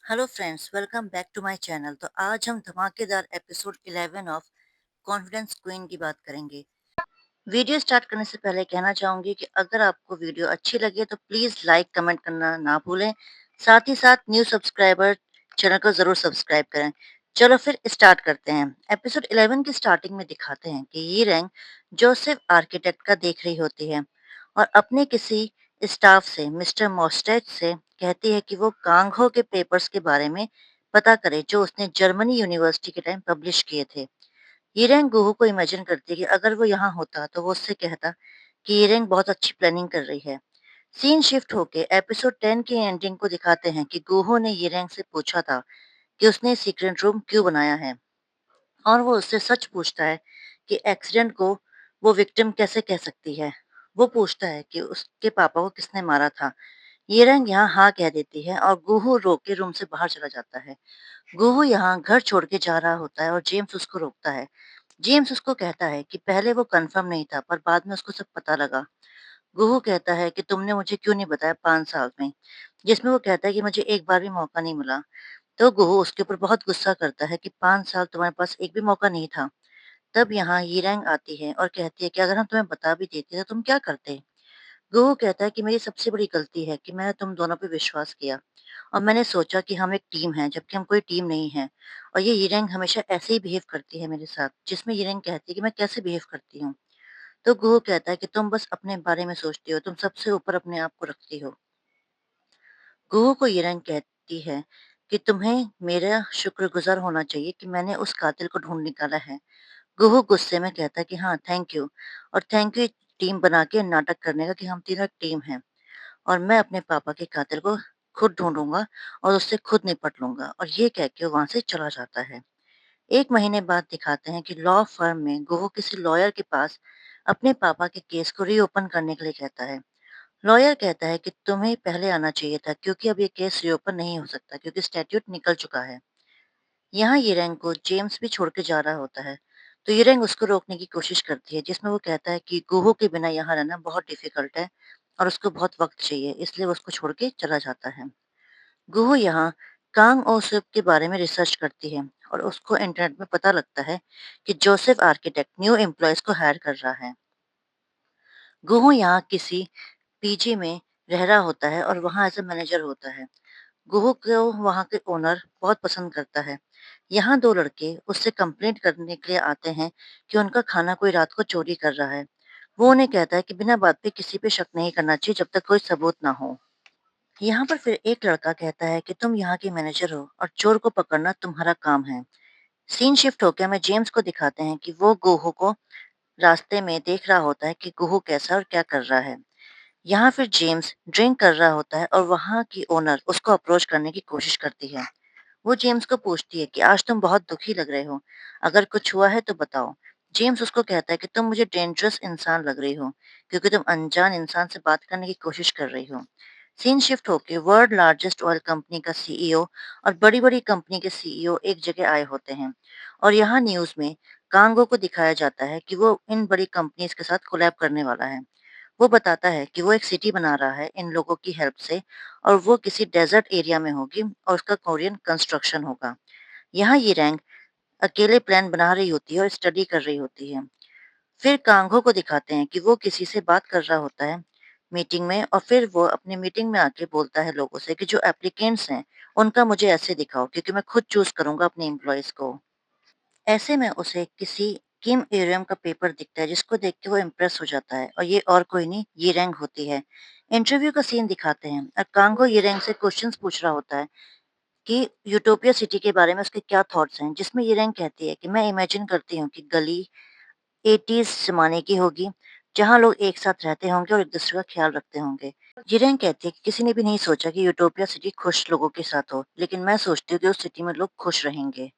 Hello friends, welcome back to my channel. तो आज हम धमाकेदार एपिसोड 11 ऑफ कॉन्फिडेंस क्वीन की बात करेंगे। वीडियो स्टार्ट करने से पहले कहना चाहूंगी कि अगर आपको वीडियो अच्छी लगे तो प्लीज लाइक कमेंट करना ना भूलें। साथ ही साथ न्यू सब्सक्राइबर चैनल को जरूर सब्सक्राइब करें। चलो फिर स्टार्ट करते हैं। एपिसोड 11 की स्टार्टिंग में दिखाते हैं कि ये रैंक जोसेफ आर्किटेक्ट का देख रही होती है और अपने किसी स्टाफ से मिस्टर मोस्टेच से कहती है कि वो कांगहो के पेपर्स के बारे में पता करे जो उसने जर्मनी यूनिवर्सिटी के टाइम पब्लिश किए थे। यिरेंग गुहू को इमेजिन करती है कि अगर वो यहाँ होता तो वो उससे कहता कि यिरेंग बहुत अच्छी प्लानिंग कर रही है। सीन शिफ्ट होके एपिसोड 10 की एंडिंग को दिखाते हैं कि गुहू ने यिरेंग से पूछा था कि उसने सीक्रेट रूम क्यों बनाया है और वो उससे सच पूछता है कि एक्सीडेंट को वो विक्टिम कैसे कह सकती है। वो पूछता है कि उसके पापा को किसने मारा था। यिरेंग यहाँ हाँ कह देती है और गुहू रो के रूम से बाहर चला जाता है। गुहू यहाँ घर छोड़ के जा रहा होता है और जेम्स उसको रोकता है। जेम्स उसको कहता है कि पहले वो कंफर्म नहीं था पर बाद में उसको सब पता लगा। गुहू कहता है कि तुमने मुझे क्यों नहीं बताया 5 साल में, जिसमें वो कहता है कि मुझे एक बार भी मौका नहीं मिला। तो गुहू उसके ऊपर बहुत गुस्सा करता है कि 5 साल तुम्हारे पास एक भी मौका नहीं था। तब यहाँ यिरैंग आती है और कहती है कि अगर हम तुम्हें बता भी देते तो तुम क्या करते। गुहू कहता है कि मेरी सबसे बड़ी गलती है कि मैंने तुम दोनों पे विश्वास किया और मैंने सोचा कि हम एक टीम हैं जबकि हम कोई टीम नहीं है। और ये यिरैंग हमेशा ऐसे ही बिहेव करती है मेरे साथ, जिसमें यिरैंग कहती है कि मैं कैसे बिहेव करती हूँ। तो गुहू कहता है कि तुम बस अपने बारे में सोचती हो, तुम सबसे ऊपर अपने आप को रखती हो। गुहू को यिरैंग कहती है कि तुम्हें मेरा शुक्रगुजार होना चाहिए कि मैंने उस कातिल को ढूंढ निकाला है। गुहू गुस्से में कहता है कि हाँ थैंक यू, और थैंक यू टीम बना के नाटक करने का कि हम तीनों एक टीम हैं और मैं अपने पापा के कातिल को खुद ढूंढूंगा और उससे खुद निपट लूंगा। और ये कह के वो वहां से चला जाता है। 1 महीने बाद दिखाते हैं कि लॉ फर्म में गुहू किसी लॉयर के पास अपने पापा के केस को रीओपन करने के लिए कहता है। लॉयर कहता है कि तुम्हें पहले आना चाहिए था क्योंकि अब ये केस रीओपन नहीं हो सकता क्योंकि स्टैट्यूट निकल चुका है। यहाँ यिरेंग को जेम्स भी छोड़ के जा रहा होता है, तो यिरेंग उसको रोकने की कोशिश करती है जिसमें वो कहता है कि गुहू के बिना यहाँ रहना बहुत डिफिकल्ट है और उसको बहुत वक्त चाहिए, इसलिए वो उसको छोड़ के चला जाता है। गुहू यहाँ कांग ओ सिप के बारे में रिसर्च करती है और उसको इंटरनेट में पता लगता है कि जोसेफ आर्किटेक्ट न्यू एम्प्लॉयज को हायर कर रहा है। गुहू यहाँ किसी पीजी में रह रहा होता है और वहाँ एज ए मैनेजर होता है। गुहू को वहाँ के ओनर बहुत पसंद करता है। यहाँ 2 लड़के उससे कंप्लेंट करने के लिए आते हैं कि उनका खाना कोई रात को चोरी कर रहा है। वो उन्हें कहता है कि बिना बात पे किसी पे शक नहीं करना चाहिए जब तक कोई सबूत ना हो। यहाँ पर फिर एक लड़का कहता है कि तुम यहाँ के मैनेजर हो और चोर को पकड़ना तुम्हारा काम है। सीन शिफ्ट होकर हमें जेम्स को दिखाते हैं कि वो गुहू को रास्ते में देख रहा होता है कि गुहू कैसा और क्या कर रहा है। यहाँ फिर जेम्स ड्रिंक कर रहा होता है और वहाँ की ओनर उसको अप्रोच करने की कोशिश करती है। वो जेम्स को पूछती है कि आज तुम बहुत दुखी लग रहे हो, अगर कुछ हुआ है तो बताओ। जेम्स उसको कहता है कि तुम मुझे डेंजरस इंसान लग रही हो क्योंकि तुम अनजान इंसान से बात करने की कोशिश कर रही हो। सीन शिफ्ट होके वर्ल्ड लार्जेस्ट ऑयल कंपनी का सीईओ और बड़ी-बड़ी कंपनी के सीईओ एक जगह आए होते हैं और यहाँ न्यूज़ में कांगो को दिखाया जाता है कि वो इन बड़ी कंपनीज के साथ कोलैब करने वाला है। वो बताता है कि वो एक सिटी बना रहा है इन लोगों की हेल्प से और वो किसी डेजर्ट एरिया में होगी और उसका कोरियन कंस्ट्रक्शन होगा। यहाँ ये रैंक अकेले प्लान बना रही होती है और स्टडी कर रही होती है। फिर कांगो को दिखाते हैं कि वो किसी से बात कर रहा होता है मीटिंग में और फिर वो अपनी मीटिंग में आके बोलता है लोगों से कि जो एप्लीकेंट्स हैं उनका मुझे ऐसे दिखाओ क्योंकि मैं खुद चूज करूंगा अपने एम्प्लॉयज को। ऐसे में उसे किसी किम एरियम का पेपर दिखता है जिसको देख के वो इम्प्रेस हो जाता है और ये और कोई नहीं ये रैंक होती है। इंटरव्यू का सीन दिखाते हैं और कांगो ये रैंक से क्वेश्चंस पूछ रहा होता है कि यूटोपिया सिटी के बारे में उसके क्या थॉट्स हैं, जिसमें ये रैंक कहती है कि मैं इमेजिन करती हूँ कि गली 80s ज़माने की होगी, जहाँ लोग एक साथ रहते होंगे और एक-दूसरे का ख़्याल रखते होंगे। जिरेन कहती है कि किसी ने भी नहीं सोचा कि यूटोपिया सिटी खुश लोगों के साथ हो, लेकिन मैं सोचती हूँ कि उस सिटी में लोग खुश रहेंगे।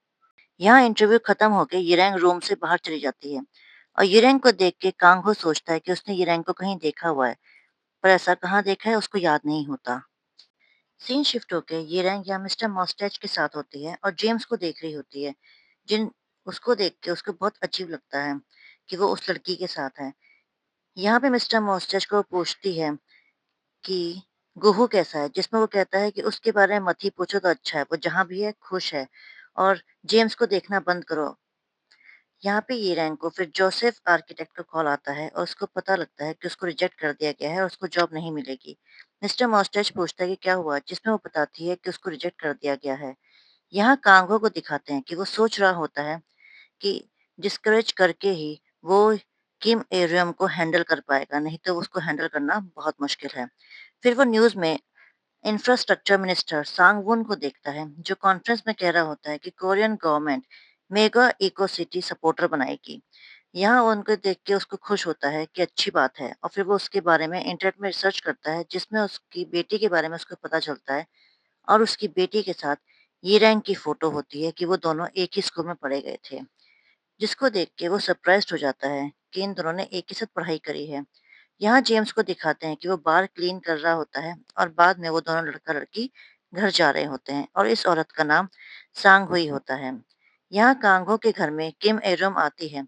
यहाँ इंटरव्यू खत्म होके यिरेंग रूम से बाहर चली जाती है और यिरेंग को देख के कांगहो सोचता है कि उसने यिरेंग को कहीं देखा हुआ है, पर ऐसा कहाँ देखा है उसको याद नहीं होता। सीन शिफ्ट होके यिरेंग यहाँ मिस्टर मॉस्टैच के साथ होती है और जेम्स को देख रही होती है, जिन उसको देख के उसको बहुत अजीब लगता है कि वो उस लड़की के साथ है। यहाँ पे मिस्टर मॉस्टैच को पूछती है कि गुहू कैसा है, जिसमें वो कहता है कि उसके बारे में मत ही पूछो तो अच्छा है, वो जहाँ भी है खुश है और जेम्स को देखना बंद करो। यहाँ पे यीरेन को फिर जोसेफ आर्किटेक्ट का कॉल आता है और उसको पता लगता है कि उसको रिजेक्ट कर दिया गया है और उसको जॉब नहीं मिलेगी। मिस्टर मॉस्टैच पूछता है कि क्या हुआ, जिसमें वो बताती है कि उसको रिजेक्ट कर दिया गया है। यहाँ कांगो को दिखाते हैं कि वो सोच रहा होता है कि डिस्करेज करके ही वो किम एरियम को हैंडल कर पाएगा, नहीं तो उसको हैंडल करना बहुत मुश्किल है। फिर वो न्यूज़ में इंफ्रास्ट्रक्चर मिनिस्टर सांगवुन को देखता है, जो कॉन्फ्रेंस में कह रहा होता है कि Korean government mega eco city supporter बनाएगी। यहाँ वो उनको देख के उसको खुश होता है कि अच्छी बात है और फिर वो उसके बारे में इंटरनेट में रिसर्च करता है, जिसमें उसकी बेटी के बारे में उसको पता चलता है और उसकी बेटी के साथ ये रैंक की फोटो होती है कि वो दोनों एक ही स्कूल में पढ़े गए थे, जिसको देख के वो सरप्राइज्ड हो जाता है कि इन दोनों ने एक ही साथ पढ़ाई करी है। यहाँ जेम्स को दिखाते हैं कि वो बार क्लीन कर रहा होता है और बाद में वो दोनों लड़का-लड़की घर जा रहे होते हैं और इस औरत का नाम सांग हुई होता है। यहाँ कांगो के घर में किम एरम आती है,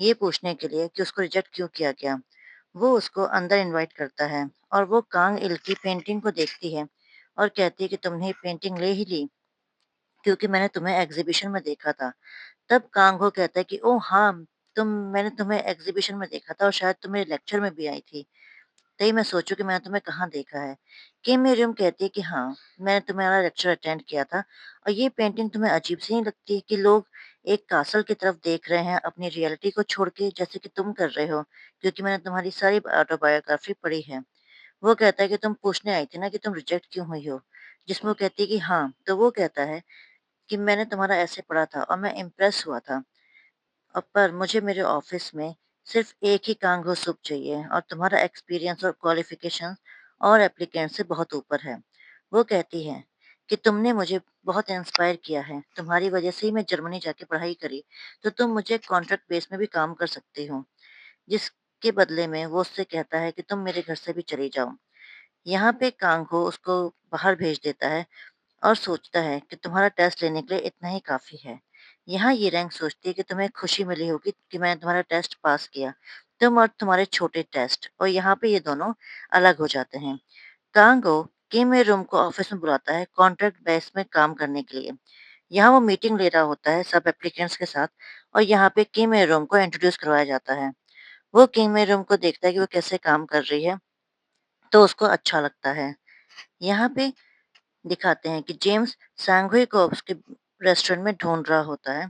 ये पूछने के लिए कि उसको रिजेक्ट क्यों किया गया। वो उसको अंदर इनवाइट करता है और वो कांग इल की पेंटिंग को देखती है और कहती है कि तुमने ये पेंटिंग ले ही ली, क्योंकि मैंने तुम्हें एग्ज़िबिशन में देखा था। तब कांगो कहता है कि ओह हाँ, मैंने तुम्हें एग्ज़िबिशन में देखा था और शायद तुम मेरे लेक्चर में भी आई थी। तभी मैं सोचूँ कि मैंने तुम्हें कहाँ देखा है। किम मिरियम कहती है कि हाँ, मैंने तुम्हारा लेक्चर अटेंड किया था और ये पेंटिंग तुम्हें अजीब सी नहीं लगती कि लोग एक कासल की तरफ देख रहे हैं अपनी रियलिटी को छोड़ के, जैसे कि तुम कर रहे हो, क्योंकि मैंने तुम्हारी सारी ऑटोबायोग्राफी पढ़ी है। वो कहता है कि तुम पूछने आई थी ना कि तुम रिजेक्ट क्यों हुई हो? जिसमें वो कहती है कि हाँ, तो वो कहता है कि मैंने तुम्हारा ऐसे पढ़ा था और मैं इम्प्रेस हुआ था। पर मुझे मेरे ऑफिस में सिर्फ एक ही कांगो सूप चाहिए और तुम्हारा एक्सपीरियंस और क्वालिफिकेशन और एप्लीकेंट से बहुत ऊपर है। वो कहती है कि तुमने मुझे बहुत इंस्पायर किया है, तुम्हारी वजह से ही मैं जर्मनी जाके पढ़ाई करी, तो तुम मुझे कॉन्ट्रैक्ट बेस में भी काम कर सकती हो। जिसके बदले में वो उससे कहता है कि तुम मेरे घर से भी चली जाओ। यहाँ पे कांगो उसको बाहर भेज देता है और सोचता है कि तुम्हारा टेस्ट लेने के लिए इतना ही काफ़ी है। यहाँ ये रैंक सोचती है कि तुम्हें खुशी मिली होगी कि मैंने तुम्हारा टेस्ट पास किया, तुम और तुम्हारे छोटे टेस्ट, और यहाँ पे ये दोनों अलग हो जाते हैं। कांगो किम ए रूम को ऑफिस में बुलाता है कॉन्ट्रैक्ट बेस में काम करने के लिए। यहाँ वो मीटिंग ले रहा होता है सब एप्लीकेंट्स के साथ और यहाँ पे किम ए रूम को इंट्रोड्यूस करवाया जाता है। वो किम ए रूम को देखता है कि वो कैसे काम कर रही है, तो उसको अच्छा लगता है। यहाँ पे दिखाते हैं कि जेम्स सांघुई को उसके रेस्टोरेंट में ढूंढ रहा होता है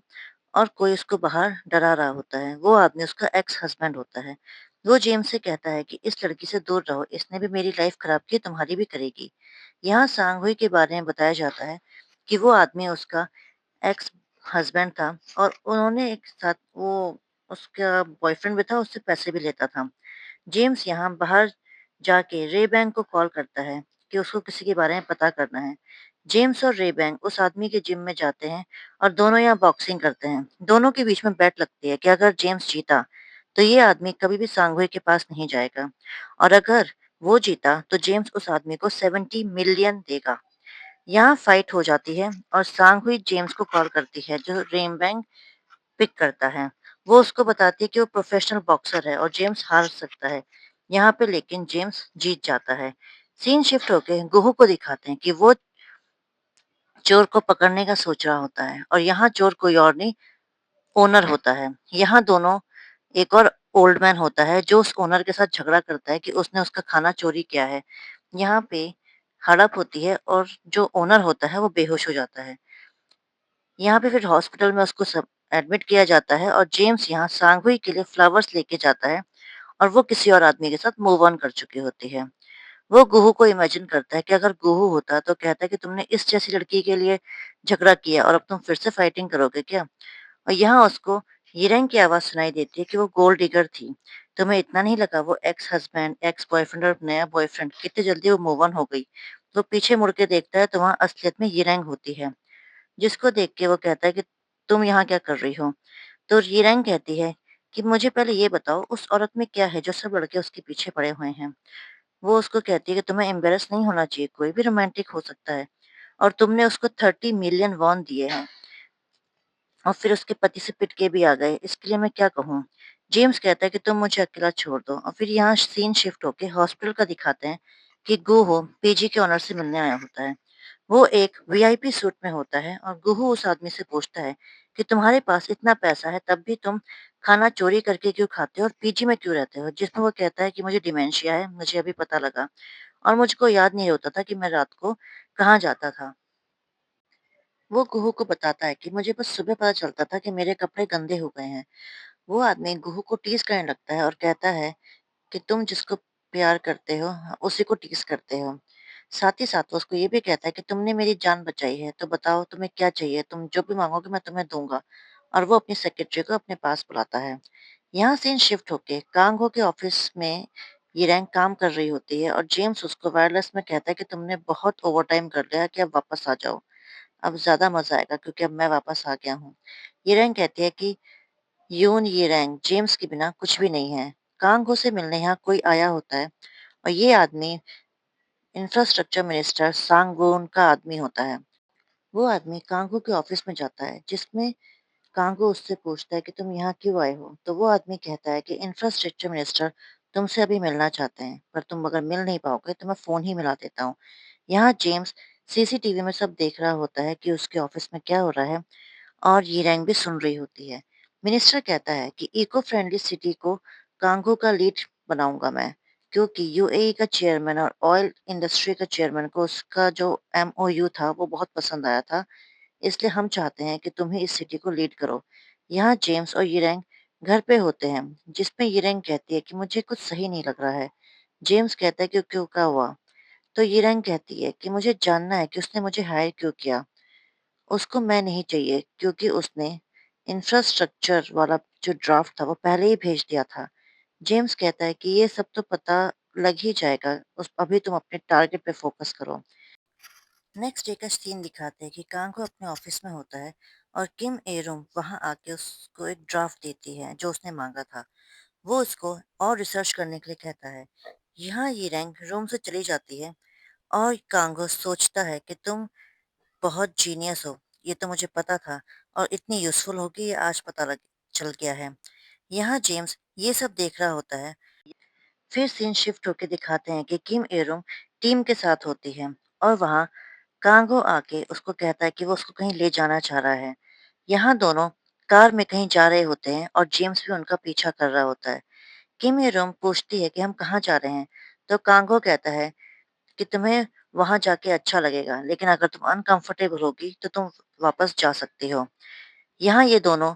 और कोई उसको बाहर डरा रहा होता है। वो आदमी उसका एक्स हस्बैंड होता है। वो जेम्स से कहता है कि इस लड़की से दूर रहो, इसने भी मेरी लाइफ खराब की, तुम्हारी भी करेगी। यहाँ सांघुई के बारे में बताया जाता है कि वो आदमी उसका एक्स हस्बैंड था और उन्होंने एक साथ वो उसका बॉयफ्रेंड भी था, उससे पैसे भी लेता था। जेम्स यहाँ बाहर जाके रेबैन को कॉल करता है कि उसको किसी के बारे में पता करना है। जेम्स और रेबैन उस आदमी के जिम में जाते हैं और दोनों यहाँ बॉक्सिंग करते हैं। दोनों के बीच में बेट लगती है कि अगर जेम्स जीता तो ये आदमी कभी भी सांघुई के पास नहीं जाएगा और अगर वो जीता तो जेम्स उस आदमी को 70 मिलियन देगा। यहाँ फाइट हो जाती है और सांघुई जेम्स को कॉल करती है, जो रेबैन पिक करता है। वो उसको बताती है कि वो प्रोफेशनल बॉक्सर है और जेम्स हार सकता है। यहाँ पे लेकिन जेम्स जीत जाता है। सीन शिफ्ट होके गुहू को दिखाते हैं कि वो चोर को पकड़ने का सोच रहा होता है और यहाँ चोर कोई और नहीं, ओनर होता है। यहाँ दोनों एक और ओल्ड मैन होता है जो उस ओनर के साथ झगड़ा करता है कि उसने उसका खाना चोरी किया है। यहाँ पे हड़प होती है और जो ओनर होता है वो बेहोश हो जाता है। यहाँ पे फिर हॉस्पिटल में उसको सब एडमिट किया जाता है और जेम्स यहाँ सांगुई के लिए फ्लावर्स लेके जाता है और वो किसी और आदमी के साथ मूव ऑन कर चुकी होती है। वो गुहू को इमेजिन करता है कि अगर गुहू होता तो कहता कि तुमने इस जैसी लड़की के लिए झगड़ा किया और अब तुम फिर से फाइटिंग करोगे क्या? और यहाँ उसको हीरोइन की आवाज़ सुनाई देती है कि वो गोल्ड डिगर थी। तुम्हें इतना नहीं लगा वो एक्स हस्बैंड, एक्स बॉयफ्रेंड और नया बॉयफ्रेंड कितनी जल्दी वो मूव ऑन हो गई? वो पीछे मुड़ के देखता है तो वहाँ असलियत में यिरैंग होती है, जिसको देख के वो कहता है कि तुम यहाँ क्या कर रही हो? तो यिरैंग कहती है कि मुझे पहले ये बताओ उस औरत में क्या है जो सब लड़के उसके पीछे पड़े हुए हैं? वो उसको कहती है कि तुम्हें एम्बैरेस नहीं होना चाहिए, कोई भी रोमांटिक हो सकता है और तुमने उसको 30 मिलियन वॉन दिए हैं और फिर उसके पति से पिट के भी आ गए, इसके लिए मैं क्या कहूँ? जेम्स कहता है कि तुम मुझे अकेला छोड़ दो और फिर यहाँ सीन शिफ्ट होके हॉस्पिटल का दिखाते हैं कि गुहो पीजी के ओनर से मिलने आया होता है। वो एक वीआईपी सूट में होता है और गुहू उस आदमी से पूछता है कि तुम्हारे पास इतना पैसा है तब भी तुम खाना चोरी करके क्यों खाते हो और पीजी में क्यों रहते हो? जिसमें वो कहता है कि मुझे डिमेंशिया है, मुझे अभी पता लगा और मुझको याद नहीं होता था कि मैं रात को कहाँ जाता था। वो गुहू को बताता है कि मुझे बस सुबह पता चलता था कि मेरे कपड़े गंदे हो गए हैं। वो आदमी गुहू को टीज़ करने लगता है और कहता है कि तुम जिसको प्यार करते हो उसी को टीज़ करते हो। साथ ही साथ वो उसको ये भी कहता है कि तुमने मेरी जान बचाई है, तो बताओ तुम्हें क्या चाहिए? तुम जो भी माँगोगे मैं तुम्हें दूँगा। और वो अपनी सेक्रेटरी को अपने पास बुलाता है। यहाँ सीन शिफ्ट होके कांगो के ऑफ़िस में यिरेंग काम कर रही होती है और जेम्स उसको वायरलेस में कहता है कि तुमने बहुत ओवरटाइम कर लिया है कि अब वापस आ जाओ। अब ज़्यादा मज़ा आएगा क्योंकि अब मैं वापस आ गया हूँ। यिरेंग कहती है कि यून यिरेंग जेम्स के बिना कुछ भी नहीं है। कांगो से मिलने यहाँ कोई आया होता है और ये आदमी इंफ्रास्ट्रक्चर मिनिस्टर सांगवोन का आदमी होता है। वो आदमी कांगो के ऑफिस में जाता है जिसमें कांगो उससे पूछता है कि तुम यहाँ क्यों आए हो? तो वो आदमी कहता है कि इंफ्रास्ट्रक्चर मिनिस्टर तुमसे अभी मिलना चाहते हैं, पर तुम अगर मिल नहीं पाओगे तो मैं फ़ोन ही मिला देता हूँ। यहाँ जेम्स सीसीटीवी में सब देख रहा होता है कि उसके ऑफिस में क्या हो रहा है और ये रैंक भी सुन रही होती है। मिनिस्टर कहता है कि इको फ्रेंडली सिटी को कांगो का लीड बनाऊंगा मैं, क्योंकि यूएई का चेयरमैन और ऑयल इंडस्ट्री का चेयरमैन को उसका जो एमओयू था वो बहुत पसंद आया था, इसलिए हम चाहते हैं कि तुम ही इस सिटी को लीड करो। यहाँ जेम्स और यिरेंग घर पे होते हैं, जिसमें यिरेंग कहती है कि मुझे कुछ सही नहीं लग रहा है। जेम्स कहता है कि क्यों क्या हुआ? तो यिरेंग कहती है कि मुझे जानना है कि उसने मुझे हायर क्यों किया। उसको मैं नहीं चाहिए क्योंकि उसने इंफ्रास्ट्रक्चर वाला जो ड्राफ्ट था वो पहले ही भेज दिया था। जेम्स कहता है कि ये सब तो पता लग ही जाएगा, उस अभी तुम अपने टारगेट पे फोकस करो। नेक्स्ट डे का सीन दिखाते हैं कि कांगो अपने ऑफिस में होता है और किम एरुम वहां आके उसको एक ड्राफ्ट देती है जो उसने मांगा था। वो उसको और रिसर्च करने के लिए कहता है। यहाँ ये रैंक रूम से चली जाती है और कांगो सोचता है कि तुम बहुत जीनियस हो, ये तो मुझे पता था और इतनी यूज़फुल होगी ये आज पता लग चल गया है। यहाँ जेम्स ये सब देख रहा होता है। फिर सीन शिफ्ट होके दिखाते हैं कि किम एरुम टीम के साथ होती है और वहाँ कांगो आके उसको कहता है कि वो उसको कहीं ले जाना चाह रहा है। यहाँ दोनों कार में कहीं जा रहे होते हैं और जेम्स भी उनका पीछा कर रहा होता है। किम एरुम पूछती है कि हम कहाँ जा रहे हैं? तो कांगो कहता है कि तुम्हें वहाँ जाके अच्छा लगेगा, लेकिन अगर तुम अनकंफर्टेबल होगी तो तुम वापस जा सकती हो। यहाँ ये दोनों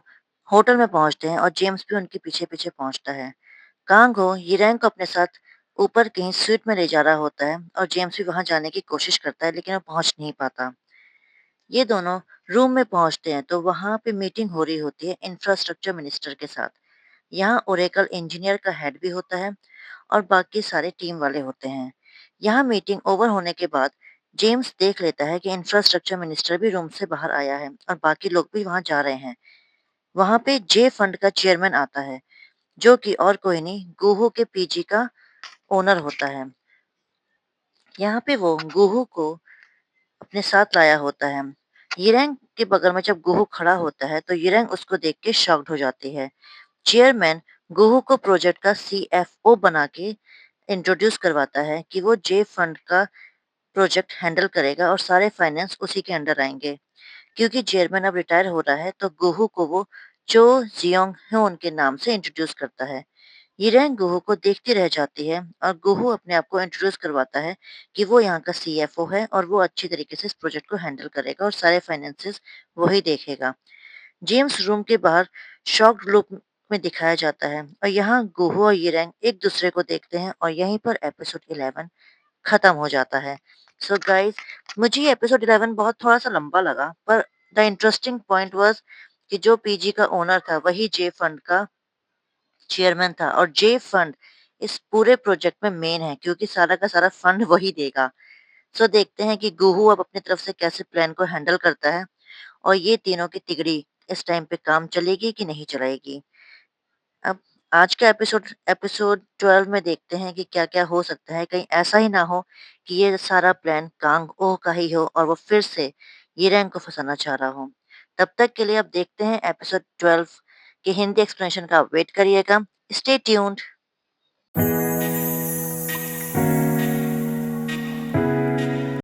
होटल में पहुँचते हैं और जेम्स भी उनके पीछे-पीछे पहुँचता है। कांगो यिरेंग को अपने साथ ऊपर कहीं स्वीट में ले जा रहा होता है और जेम्स भी वहाँ जाने की कोशिश करता है लेकिन वो पहुँच नहीं पाता। ये दोनों रूम में पहुँचते हैं तो वहाँ पे मीटिंग हो रही होती है इंफ्रास्ट्रक्चर मिनिस्टर के साथ। यहाँ ओरेकल इंजीनियर का हेड भी होता है और बाकी सारे टीम वाले होते हैं। यहाँ मीटिंग ओवर होने के बाद जेम्स देख लेता है कि इंफ्रास्ट्रक्चर मिनिस्टर भी रूम से बाहर आया है और बाकी लोग भी वहाँ जा रहे हैं। वहाँ पे जे फंड का चेयरमैन आता है, जो कि और कोई नहीं गुहू के पीजी का ओनर होता है। यहाँ पे वो गुहू को अपने साथ लाया होता है। यिरेंग के बगल में जब गुहू खड़ा होता है तो यिरेंग उसको देख के शॉक्ड हो जाती है। चेयरमैन गुहू को प्रोजेक्ट का सीएफओ बना के इंट्रोड्यूस करवाता है कि वो जे फंड का प्रोजेक्ट हैंडल करेगा और सारे फाइनेंस उसी के अंडर आएँगे। क्योंकि चेयरमैन अब रिटायर हो रहा है तो गुहू को वो चो जियोंग ह्योन के नाम से इंट्रोड्यूस करता है। यिरेंग गुहू को देखती रह जाती है और गुहू अपने आप को इंट्रोड्यूस करवाता है कि वो यहाँ का सीएफओ है और वो अच्छी तरीके से इस प्रोजेक्ट को हैंडल करेगा और सारे फाइनेंसेस वो ही देखेगा। जेम्स रूम के बाहर शॉक्ड लुक में दिखाया जाता है और यहाँ गुहू और यिरेंग एक दूसरे को देखते हैं और यहीं पर एपिसोड 11 खत्म हो जाता है। सो गाइस, मुझे ये एपिसोड 11 बहुत थोड़ा-सा लंबा लगा, पर द इंटरेस्टिंग पॉइंट वाज़ कि जो पीजी का ओनर था वही जे फंड का चेयरमैन था और जे फंड इस पूरे प्रोजेक्ट में मेन है क्योंकि सारा का सारा फंड वही देगा। सो देखते हैं कि गुहू अब अपनी तरफ से कैसे प्लान को हैंडल करता है और ये तीनों की तिगड़ी इस टाइम पे काम चलेगी कि नहीं चलाएगी। अब आज का एपिसोड एपिसोड 12 में देखते हैं कि क्या-क्या हो सकता है। कहीं ऐसा ही ना हो कि ये सारा प्लान कांग-ओ का ही हो और वो फिर से यिरेंग को फँसाना चाह रहा हो। तब तक के लिए अब देखते हैं एपिसोड 12 के हिंदी एक्सप्लेनेशन का आप वेट करिएगा। Stay tuned.